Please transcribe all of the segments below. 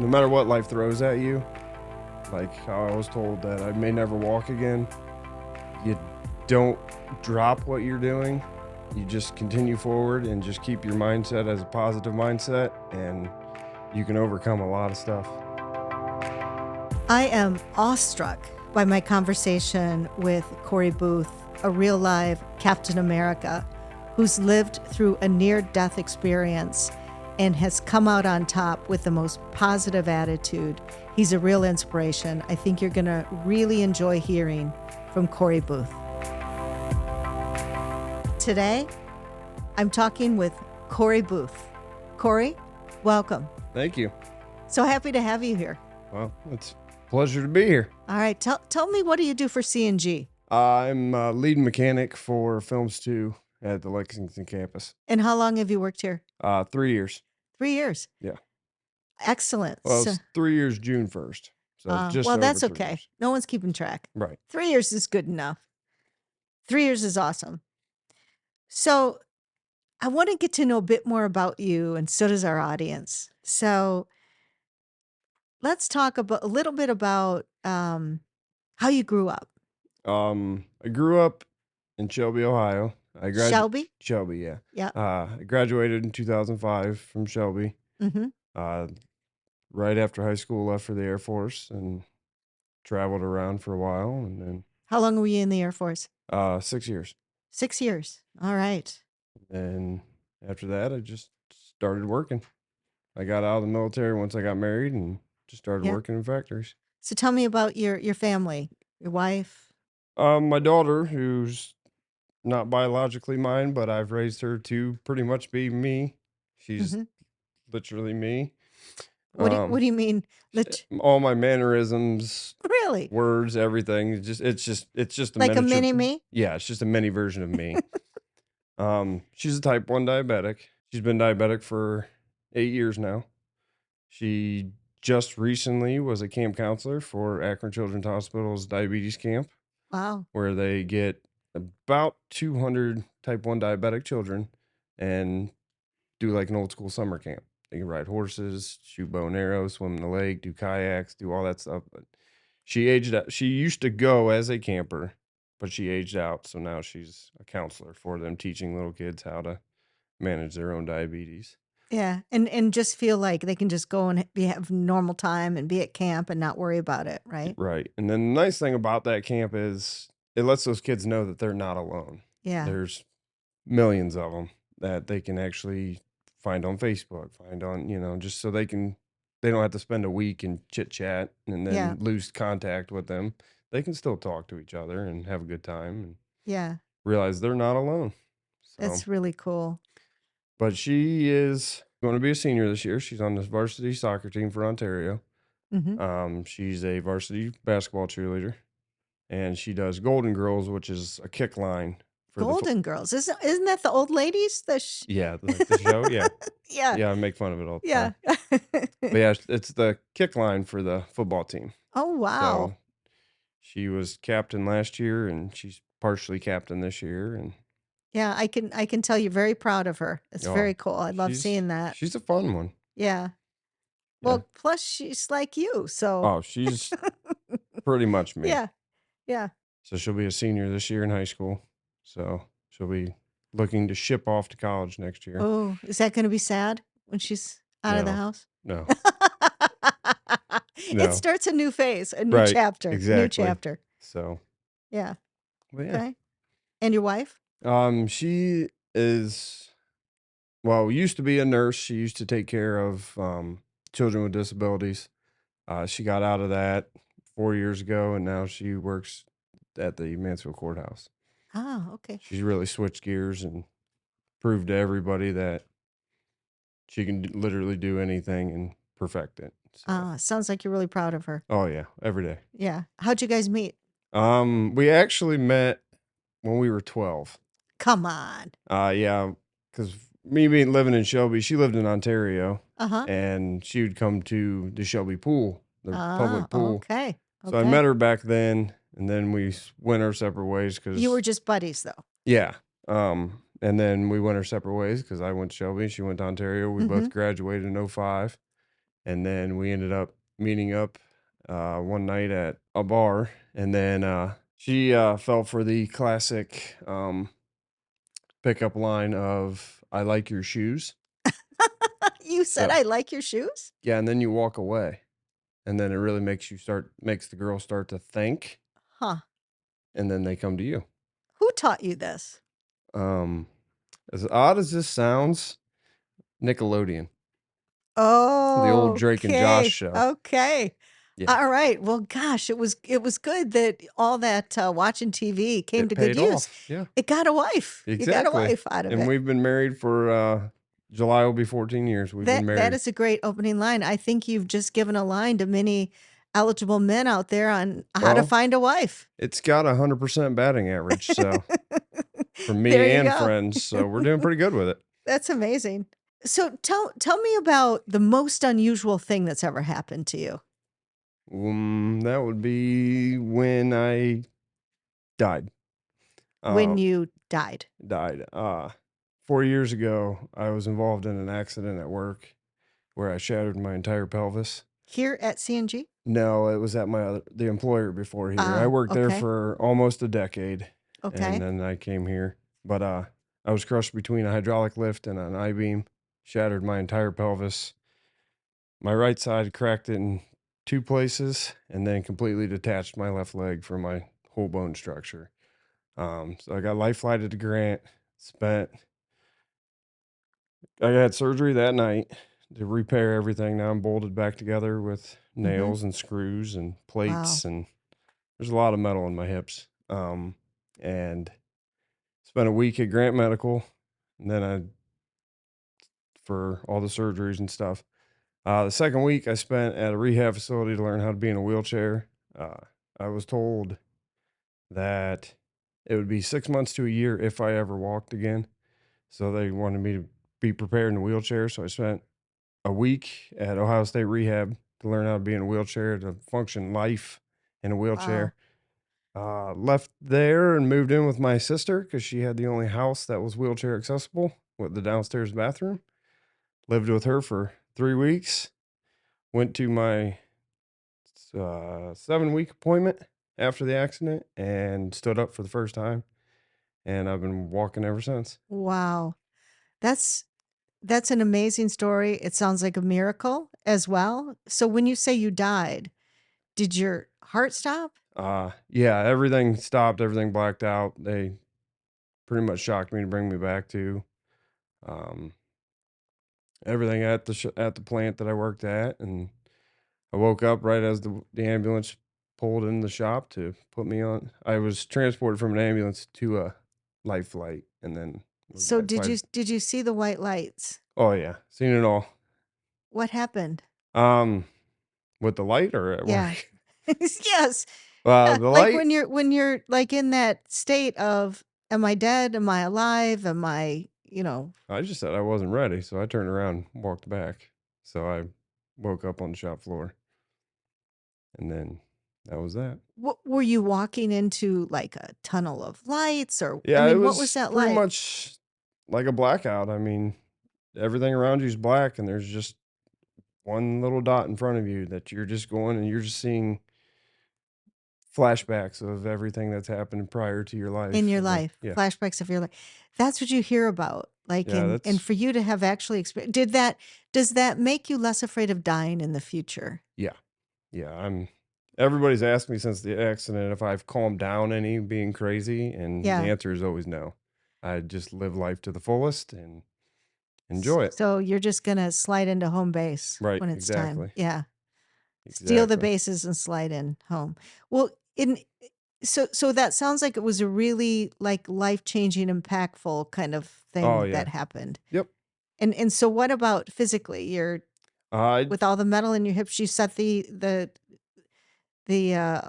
no matter what life throws at you, like how I was told that I may never walk again, you don't drop what you're doing. You just continue forward and just keep your mindset as a positive mindset, and you can overcome a lot of stuff. I am awestruck by my conversation with Cory Booth, a real live Captain America who's lived through a near-death experience and has come out on top with the most positive attitude. He's a real inspiration. I think you're going to really enjoy hearing from Cory Booth. Today, I'm talking with Cory Booth. Cory, welcome. Thank you. So happy to have you here. Well, it's a pleasure to be here. All right, tell me, what do you do for C&G? I'm lead mechanic for Films 2 at the Lexington campus. And how long have you worked here? 3 years. 3 years. Yeah. Excellent. Well, it's 3 years June 1st. So just well, over that's 3 okay. years. No one's keeping track. Right. 3 years is good enough. 3 years is awesome. So I want to get to know a bit more about you, and so does our audience. So let's talk a little bit about how you grew up. I grew up in Shelby, Ohio. Shelby? Shelby, yeah. Yeah. I graduated in 2005 from Shelby. Mm-hmm. Right after high school, left for the Air Force and traveled around for a while, and then How long were you in the Air Force? 6 years. 6 years. All right. And after that, I just started working. I got out of the military once I got married and just started Yeah. working in factories. So tell me about your family, your wife. My daughter, who's not biologically mine, but I've raised her to pretty much be me. She's Mhm. literally me. What do you mean? All my mannerisms, Really? words, everything. It's just a Like a miniature. mini me? Yeah, it's just a mini version of me. She's a type 1 diabetic. She's been diabetic for 8 years now. She just recently was a camp counselor for Akron Children's Hospital's diabetes camp, Wow. where they get about 200 type 1 diabetic children and do like an old school summer camp. They can ride horses, shoot bow and arrow, swim in the lake, do kayaks, do all that stuff. But she aged out. She used to go as a camper, but she aged out. So now she's a counselor for them, teaching little kids how to manage their own diabetes. Yeah, and just feel like they can just go and have normal time and be at camp and not worry about it, right? Right. And then the nice thing about that camp is it lets those kids know that they're not alone. Yeah. There's millions of them that they can actually find on Facebook, find on, just so they don't have to spend a week and chit chat and then Yeah. lose contact with them. They can still talk to each other and have a good time and Yeah, realize they're not alone. So, that's really cool. but she is going to be a senior this year. She's on the varsity soccer team for Ontario. Hmm. She's a varsity basketball cheerleader, and she does Golden Girls, which is a kick line for Golden Girls. Isn't that the old ladies? the show. Yeah. Yeah. Yeah, I make fun of it all the Yeah. time. But yeah, it's the kick line for the football team. Oh, wow. So she was captain last year, and she's partially captain this year. And Yeah, I can tell you're very proud of her. It's oh, very cool. I love she's seeing that. she's a fun one. Yeah. Yeah. Well, plus she's like you, so Oh, she's pretty much me. yeah. Yeah. So she'll be a senior this year in high school. So she'll be looking to ship off to college next year. Oh, is that going to be sad when she's out of the No. house? No. It No. starts a new phase, a new Right, chapter. New exactly. chapter. So, Yeah. but yeah. Okay. And your wife? She is, well, used to be a nurse. She used to take care of children with disabilities. She got out of that 4 years ago, and now she works at the Mansfield Courthouse. Oh, okay. She's really switched gears and proved to everybody that she can literally do anything and perfect it. So, Sounds like you're really proud of her. oh yeah, every day. Yeah. How'd you guys meet? We actually met when we were 12. Come on. Yeah, because me living in Shelby, she lived in Ontario, Uh-huh. and she would come to the Shelby pool, the public pool. Okay. So I met her back then, and then we went our separate ways because You were just buddies, though. yeah. And then we went our separate ways because I went to Shelby and she went to Ontario. We both graduated in 05. And then we ended up meeting up one night at a bar. And then she fell for the classic pickup line of, I like your shoes. You said So, I like your shoes? yeah. And then you walk away. And then it really makes the girl start to think. Huh. And then they come to you. Who taught you this? Um, as odd as this sounds, Nickelodeon, the old Drake and Josh Okay. show. Okay. Yeah, All right. Well, gosh, it was good that all that watching TV came it to good paid use. off. Yeah, It got a wife. You got a exactly. wife out of And it. we've been married for July will be 14 years. We've been That married. is a great opening line. I think you've just given a line to many eligible men out there on how to Well, find a wife. it's got 100% batting average. So for There me you and go. friends, so we're doing pretty good with it. That's amazing. So tell me about the most unusual thing that's ever happened to you. That would be when I died. When Uh, you died. died. 4 years ago, I was involved in an accident at work where I shattered my entire pelvis. Here at CNG? No, it was at the employer before here. I Ah, worked there okay. for almost a decade, and Okay. then I came here. But I was crushed between a hydraulic lift and an I-beam, shattered my entire pelvis. My right side cracked in two places, and then completely detached my left leg from my whole bone structure. So I got life flighted to Grant. Spent. I had surgery that night to repair everything. Now I'm bolted back together with Mhm. nails and screws and Wow. plates, and there's a lot of metal in my hips. And spent a week at Grant Medical, and then I for all the surgeries and stuff. The second week I spent at a rehab facility to learn how to be in a wheelchair. Uh, I was told that it would be 6 months to a year if I ever walked again. So they wanted me to be prepared in a wheelchair. So I spent a week at Ohio State Rehab to learn how to be in a wheelchair, to function life in a Wow. wheelchair. Left there and moved in with my sister because she had the only house that was wheelchair accessible with the downstairs bathroom. Lived with her for 3 weeks. Went to my 7 week appointment after the accident and stood up for the first time. And I've been walking ever since. Wow. That's that's an amazing story. It sounds like a miracle as well. So when you say you died, did your heart stop? Yeah, everything stopped, everything blacked out. They pretty much shocked me to bring me back to. Um, Everything at at the plant that I worked at, and I woke up right as the ambulance pulled in the shop to put me on. I was transported from an ambulance to a life flight, and then was So life did you flighted. did you see the white lights? Oh yeah, seen it all. What happened? Um, with the light or at Yeah. work. Yes. Yeah, The like light. when you're like in that state of am I dead? Am I alive? Am I, I just said I wasn't ready, so I turned around, and walked back. So I woke up on the shop floor, and then that was that. what were you walking into like a tunnel of lights or I Yeah, it mean, what was was that pretty like? much like a blackout. I mean, everything around you is black, and there's just one little dot in front of you that you're just going and you're just seeing flashbacks of everything that's happened prior to your In life. your And then, life, yeah, flashbacks of your life. That's what you hear about. Like yeah, and that's, for you to have actually does that make you less afraid of dying in the future? yeah, yeah. Everybody's asked me since the accident if I've calmed down any being crazy, and the Yeah. answer is always no. I just live life to the fullest and enjoy it. So you're just going to slide into home base Right, when it's time. exactly. Yeah. Steal the Exactly. bases and slide in home. Well, in so that sounds like it was a really like life-changing, impactful kind of Oh, thing yeah. that happened. Yep. And so what about physically? You're I with all the metal in your hips, you set the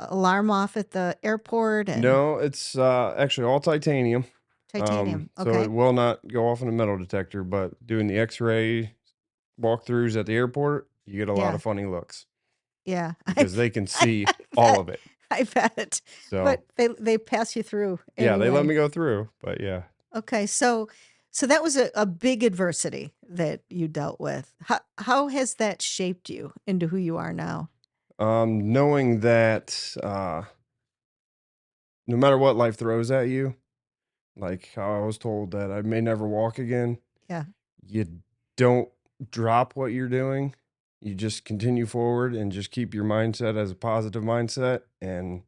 alarm off at the airport and No, it's actually all titanium. titanium. So Okay. it will not go off in a metal detector, but doing the X-ray walkthroughs at the airport, you get a lot Yeah. of funny looks Yeah. because they can see I all bet. of it. I bet. So But they pass you through yeah, they let anyway. me go through, but yeah, Okay. So So that was a big adversity that you dealt with. How has that shaped you into who you are now? Knowing that no matter what life throws at you, like how I was told that I may never walk again, Yeah. you don't drop what you're doing. You just continue forward and just keep your mindset as a positive mindset, and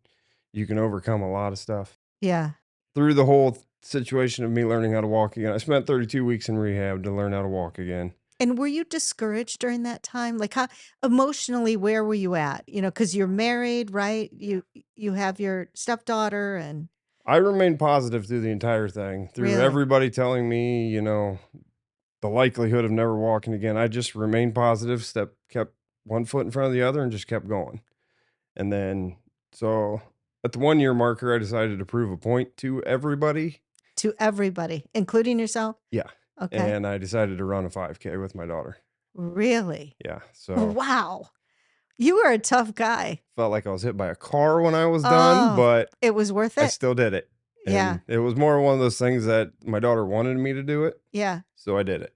you can overcome a lot of stuff. Yeah. Through the whole situation of me learning how to walk again, I spent 32 weeks in rehab to learn how to walk again. And were you discouraged during that time? Like how emotionally, where were you at? You know, because you're married, right? You have your stepdaughter and I remained positive through the entire thing, through really everybody telling me, the likelihood of never walking again. I just remained positive, kept one foot in front of the other and just kept going. And then, so at the 1 year marker, I decided to prove a point to everybody. to everybody, including yourself? Yeah. Okay. And I decided to run a 5K with my daughter. Really? Yeah. So Wow. You were a tough guy. felt like I was hit by a car when I was done, Oh, but it was worth I it? still did it. Yeah. And it was more one of those things that my daughter wanted me to do it. Yeah. So I did it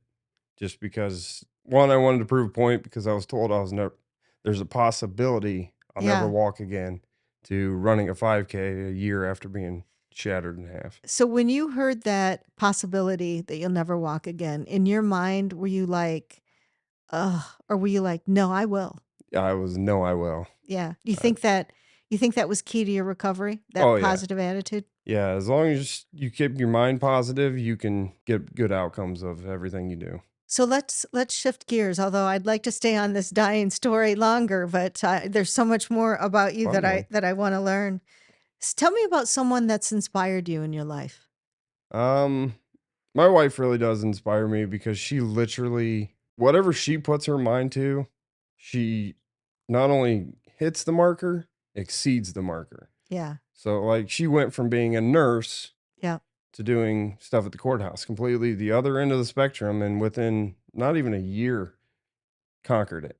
just because one, I wanted to prove a point because I was told I was never, there's a possibility I'll never Yeah. walk again, to running a 5K a year after being shattered in half. So when you heard that possibility that you'll never walk again, in your mind, were you like, ugh, or were you like, no, I will? I was, no, I will. Yeah. Uh, You think that was key to your recovery? oh, That yeah. positive attitude? Yeah. As long as you keep your mind positive, you can get good outcomes of everything you do. So let's shift gears. Although I'd like to stay on this dying story longer, but there's so much more about you Fun one. that I want to learn. Tell me about someone that's inspired you in your life. Um, my wife really does inspire me because she literally, whatever she puts her mind to, she not only hits the marker, exceeds the marker. Yeah. So, like, she went from being a nurse Yeah. to doing stuff at the courthouse, completely the other end of the spectrum. And within not even a year, conquered it.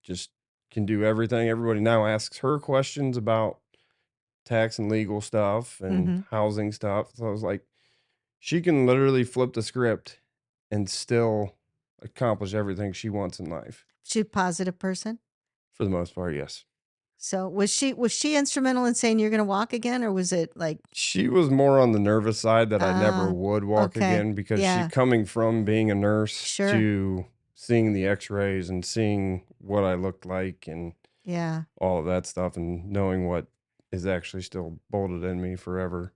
Just can do everything. Everybody now asks her questions about tax and legal stuff and Mm-hmm. housing stuff. So I was like, she can literally flip the script and still accomplish everything she wants in life. She a positive person. For the most part, yes. So was she instrumental in saying you're going to walk again, or was it like, She was more on the nervous side that I never ah, would walk okay, again because she, yeah, coming from being a nurse sure, to seeing the x-rays and seeing what I looked like and yeah, all of that stuff and knowing what is actually still bolted in me forever.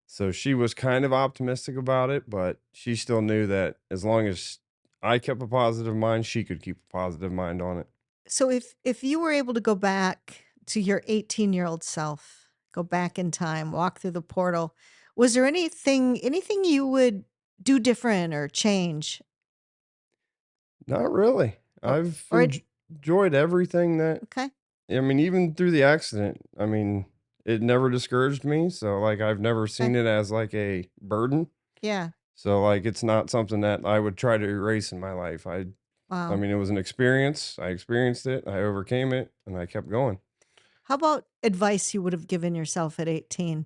So she was kind of optimistic about it, but she still knew that as long as I kept a positive mind, she could keep a positive mind on it. So if you were able to go back to your 18-year-old self, go back in time, walk through the portal, was there anything you would do different or change? Not really. Or I've or it, enjoyed everything that, okay. I mean, even through the accident, I mean, it never discouraged me. So, like, I've never Okay. seen it as like a burden. Yeah. So, like, it's not something that I would try to erase in my life. I Wow. mean, it was an experience. I experienced it. I overcame it, and I kept going. How about advice you would have given yourself at 18?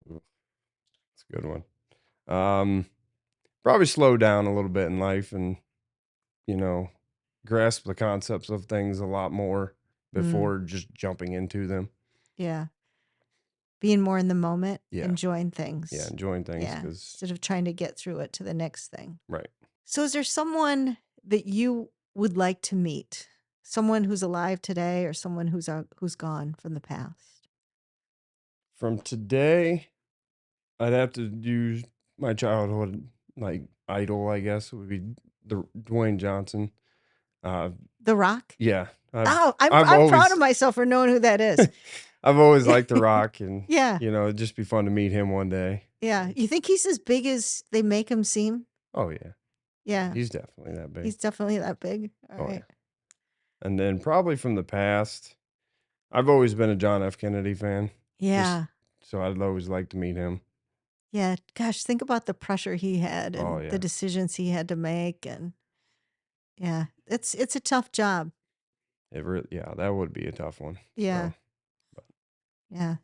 Ooh, that's a good one. Um, Probably slow down a little bit in life and, you know, grasp the concepts of things a lot more Mm, before just jumping into them. yeah. Being more in the moment, Yeah. enjoying Yeah. things. Enjoying things Yeah. because, Instead of trying to get through it to the next thing. right. So is there someone that you would like to meet? Someone who's alive today or someone who's gone from the past? From today, I'd have to use my childhood like idol, I guess, would be the Dwayne Johnson. Uh, The Rock? yeah, Oh, I've I'm proud of always myself for knowing who that is. I've always liked The Rock, and Yeah. it'd just be fun to meet him one day. Yeah. You think he's as big as they make him seem? Oh yeah, Yeah. he's definitely that big. He's definitely that big. All Oh yeah, right. and then probably from the past, I've always been a John F. Kennedy fan. Just Yeah. so I'd always like to meet him. Yeah. Gosh, think about the pressure he had Oh and the yeah, decisions he had to make. And yeah, it's a tough job. yeah, that would be a tough one. Yeah. So, but Yeah.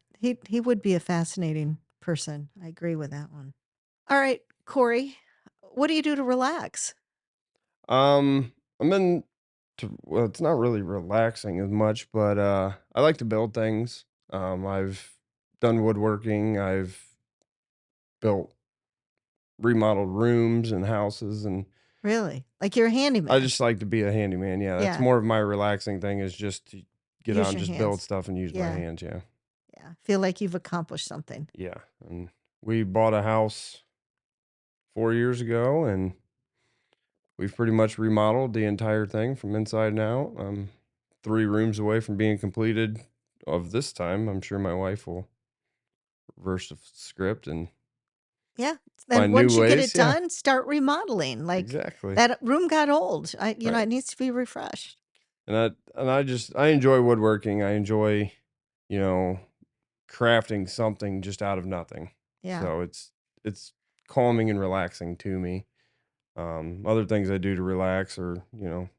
He would be a fascinating person. I agree with that one. All right. Cory, what do you do to relax? I'm in well, it's not really relaxing as much, but I like to build things. I've done woodworking, I've built remodeled rooms and houses, and Really? Like you're a I handyman? just like to be a handyman. Yeah, that's Yeah, more of my relaxing thing is just to get out use and your just build hands. stuff and use my Yeah, hands. Yeah. yeah. Feel like you've accomplished something. Yeah. And we bought a house 4 years ago, and we've pretty much remodeled the entire thing from inside and out. 3 rooms away from being completed of this time. I'm sure my wife will reverse the script and Yeah. Then find new once you get it ways. Yeah, done, start remodeling. Like exactly. that room got old. Right. It needs to be refreshed. And I enjoy woodworking. I enjoy, you know, crafting something just out of nothing. Yeah. So it's calming and relaxing to me. Other things I do to relax are, well,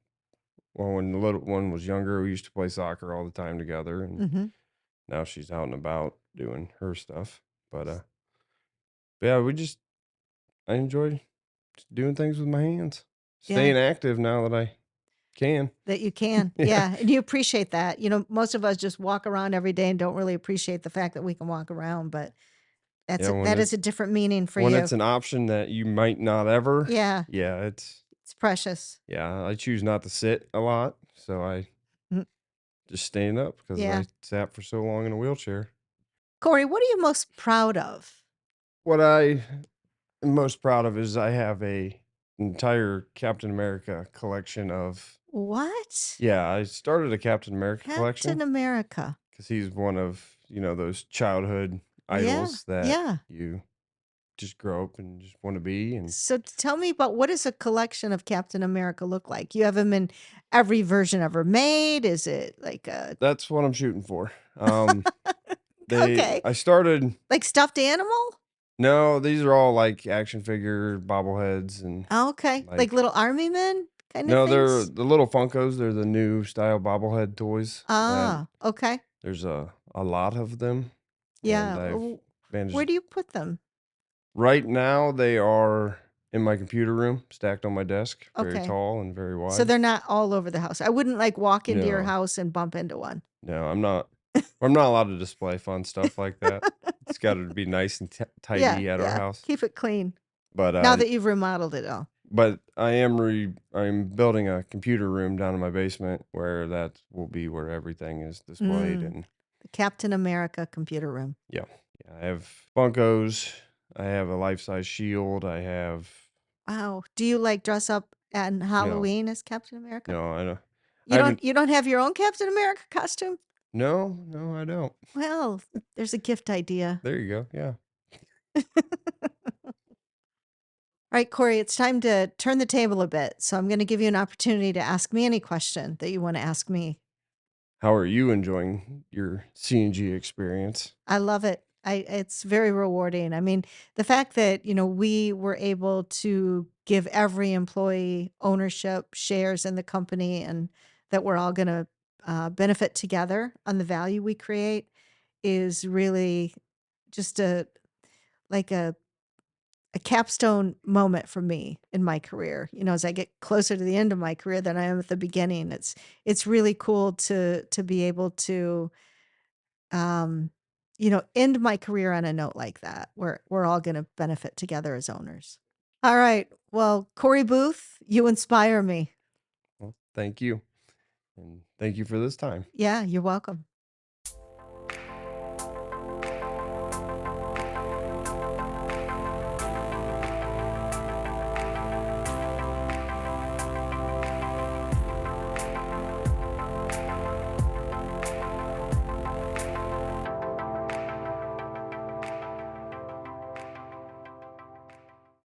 when the little one was younger, we used to play soccer all the time together, and Hmm. now she's out and about doing her stuff. But yeah, I enjoy just doing things with my hands, Yeah. staying active now that I can. That you can. Yeah, Yeah. And you appreciate that. Most of us just walk around every day and don't really appreciate the fact that we can walk around, but yeah. When that is it's a different meaning for when it's you. an option that you might not ever. Yeah. Yeah, it's It's precious. yeah. I choose not to sit a lot, so I Mm. just stand up because Yeah. I sat for so long in a wheelchair. Cory, what are you most proud of? What I am most proud of is I have a entire Captain America collection of. What? Yeah, I started a Captain America Captain collection America. because he's one of, those childhood Yeah. idols that Yeah. you just grow up and just want to be. And So tell me about what does a collection of Captain America look like? You have them in every version ever made? Is it like a that's what I'm shooting for. okay, I started, like stuffed animal? no, these are all like action figure bobbleheads and Okay, like like, little army men kind of no, they're things? the little Funkos. They're the new style bobblehead toys that Ah, okay. there's a lot of them. And Yeah. I've Where managed. do you put them? Right now, they are in my computer room, stacked on my desk, very Okay. tall and very So wide. they're not all over the house. I wouldn't like walk into your No, house and bump into one. no, I'm not. I'm not allowed to display fun stuff like that. It's got to be nice and Yeah, tidy at our yeah. house. Keep it clean. But Now that you've remodeled it all. I'm building a computer room down in my basement where that will be where everything is displayed. Mm, And the Captain America computer room. yeah, yeah, I have Funkos. I have a life size shield. I have. Wow. Do you like dress up on No, Halloween as Captain America? no, I don't. I haven't. You don't have your own Captain America costume? No, no, I don't. Well, there's a gift idea. There you go. Yeah. All right, Cory, it's time to turn the table a bit. So I'm going to give you an opportunity to ask me any question that you want to ask me. How are you enjoying your CNG experience? I love it. It's very rewarding. I mean, the fact that, we were able to give every employee ownership shares in the company and that we're all going to benefit together on the value we create is really just like a capstone moment for me in my career. As I get closer to the end of my career than I am at the beginning, it's really cool to be able to um, end my career on a note like that, where we're all going to benefit together as owners. All right. Well, Cory Booth, you inspire me. Well, thank you. And thank you for this time. Yeah, you're welcome.